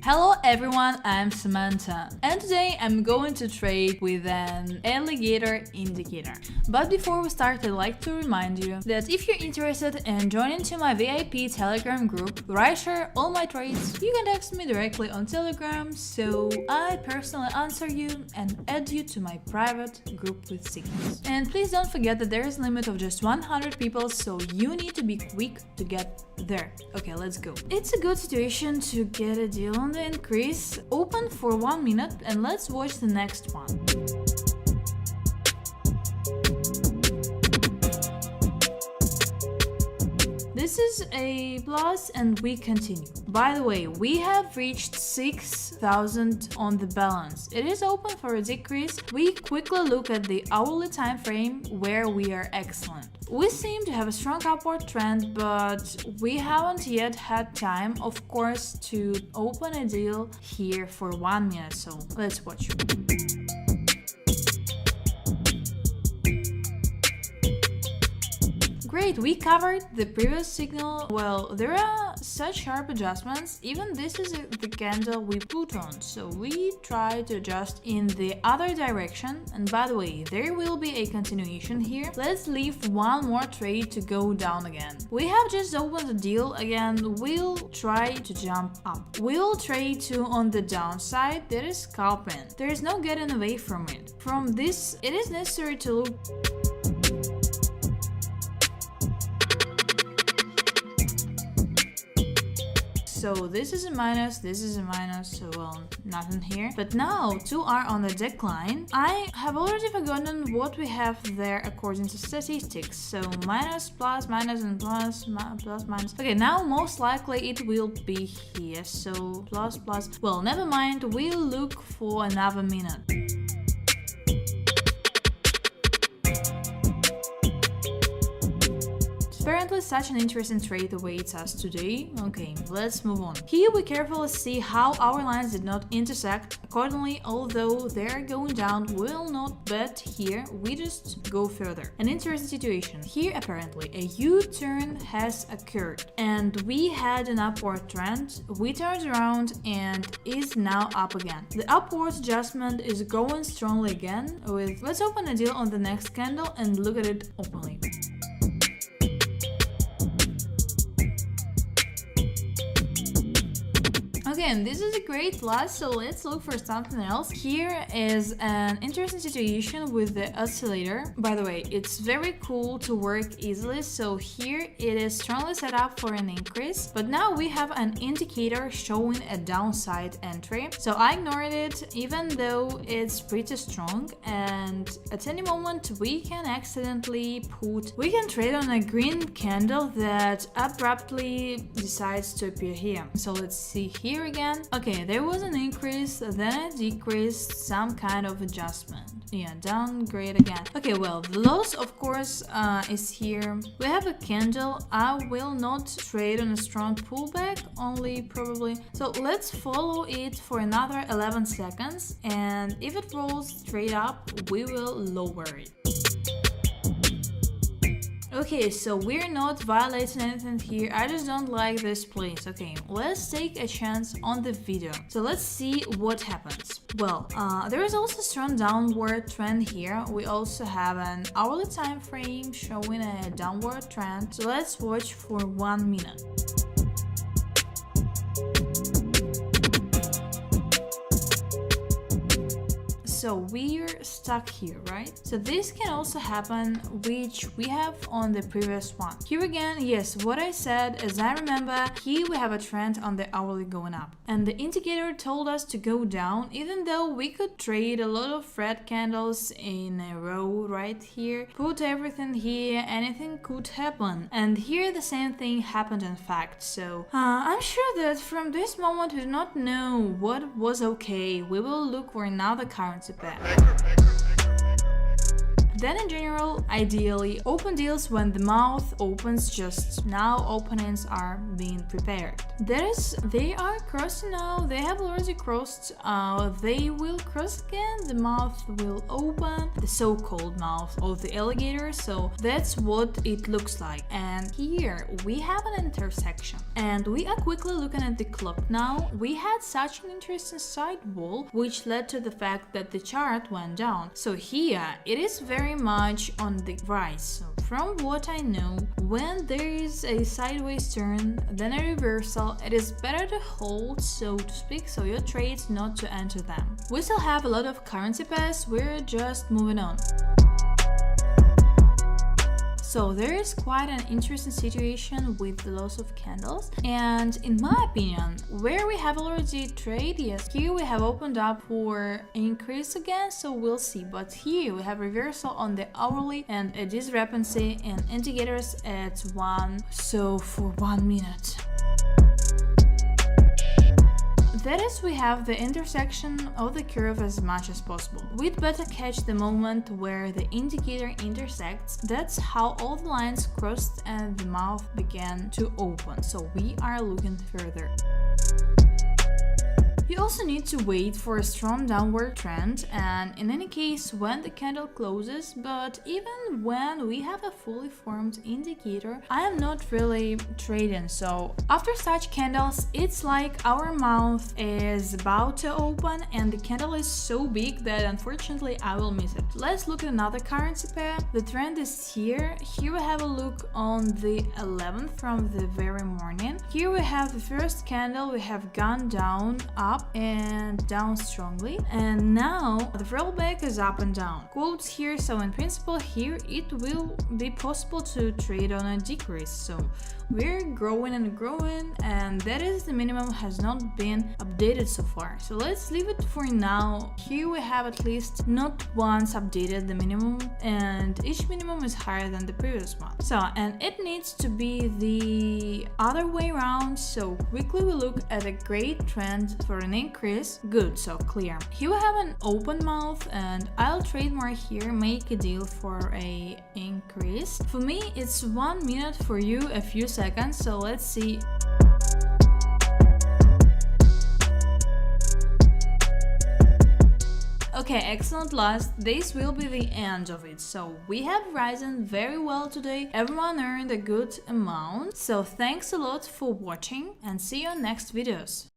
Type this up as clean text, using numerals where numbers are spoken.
Hello everyone, I'm Samantha, and today I'm going to trade with an alligator indicator. But before we start, I'd like to remind you that if you're interested in joining to my VIP Telegram group where I share all my trades, you can text me directly on Telegram, so I personally answer you and add you to my private group with signals. And please don't forget that there is a limit of just 100 people, so you need to be quick to get there. Okay, let's go. It's a good situation to get a deal on the increase. Open for 1 minute and let's watch the next one. This is a plus and we continue. By the way, we have reached 6,000 on the balance. It is open for a decrease. We quickly look at the hourly time frame where we are excellent. We seem to have a strong upward trend, but we haven't yet had time, of course, to open a deal here for 1 minute, so let's watch. Great, we covered the previous signal. Well, there are such sharp adjustments. Even this is the candle we put on, so we try to adjust in the other direction. And by the way, there will be a continuation here. Let's leave one more trade to go down again. We have just opened the deal again. We'll try to jump up. We'll trade to on the downside. There is scalping. There is no getting away from it. From this, it is necessary to look. So this is a minus, so well, nothing here. But now two are on the decline. I have already forgotten what we have there according to statistics. So minus, plus, minus, and plus, plus, minus. Okay, now most likely it will be here. So plus, plus. Well, never mind. We'll look for another minute. Apparently such an interesting trade awaits us today. Okay, let's move on. Here we carefully see how our lines did not intersect. Accordingly, although they're going down, we'll not bet here, we just go further. An interesting situation. Here apparently a U-turn has occurred and we had an upward trend. We turned around and is now up again. The upward adjustment is going strongly again with, let's open a deal on the next candle and look at it openly. Again, this is a great plus, so let's look for something else. Here is an interesting situation with the oscillator. By the way, it's very cool to work easily, so here it is strongly set up for an increase, but now we have an indicator showing a downside entry. So I ignored it, even though it's pretty strong, and at any moment we can trade on a green candle that abruptly decides to appear here. So let's see here again. Okay, there was an increase, then a decrease, some kind of adjustment. Yeah, downgrade again. Okay, well, the loss of course is here. We have a candle. I will not trade on a strong pullback, only probably. So let's follow it for another 11 seconds, and if it rolls straight up, we will lower it. Okay, so we're not violating anything here. I just don't like this place. Okay, let's take a chance on the video. So let's see what happens. Well, there is also a strong downward trend here. We also have an hourly time frame showing a downward trend. So let's watch for 1 minute. So we're stuck here, right? So this can also happen, which we have on the previous one. Here again, yes, what I said, as I remember, here we have a trend on the hourly going up. And the indicator told us to go down, even though we could trade a lot of red candles in a row right here. Put everything here, anything could happen. And here the same thing happened in fact. So I'm sure that from this moment we do not know what was okay. We will look for another currency pair. Then in general, ideally, open deals when the mouth opens, just now openings are being prepared. That is, they are crossing now, they have already crossed, they will cross again, the mouth will open, the so-called mouth of the alligator, so that's what it looks like. And here we have an intersection, and we are quickly looking at the clock now. We had such an interesting side wall, which led to the fact that the chart went down. So here it is very much on the rise. So from what I know, when there is a sideways turn, then a reversal, it is better to hold, so to speak, so your trades not to enter them. We still have a lot of currency pairs, we're just moving on. So there is quite an interesting situation with the loss of candles, and in my opinion, where we have already trade, yes, here we have opened up for increase again, so we'll see, but here we have reversal on the hourly and a discrepancy in indicators at 1, so for 1 minute. That is, we have the intersection of the curve as much as possible. We'd better catch the moment where the indicator intersects. That's how all the lines crossed and the mouth began to open. So we are looking further. You also need to wait for a strong downward trend, and in any case when the candle closes, but even when we have a fully formed indicator, I am not really trading. So after such candles, it's like our mouth is about to open and the candle is so big that unfortunately I will miss it. Let's look at another currency pair. The trend is here. Here we have a look on the 11th from the very morning. Here we have the first candle, we have gone down, up and down strongly, and now the rollback is up and down. Quotes here, so in principle here it will be possible to trade on a decrease. So we're growing and growing, and that is the minimum has not been updated so far. So let's leave it for now. Here we have at least not once updated the minimum, and each minimum is higher than the previous one. So, and it needs to be the other way around. So quickly we look at a great trend for an increase. Good, so clear. Here we have an open mouth, and I'll trade more here, make a deal for a increase. For me, it's 1 minute, for you a few seconds, so let's see. Okay, excellent loss. This will be the end of it. So we have risen very well today. Everyone earned a good amount. So thanks a lot for watching and see you on next videos.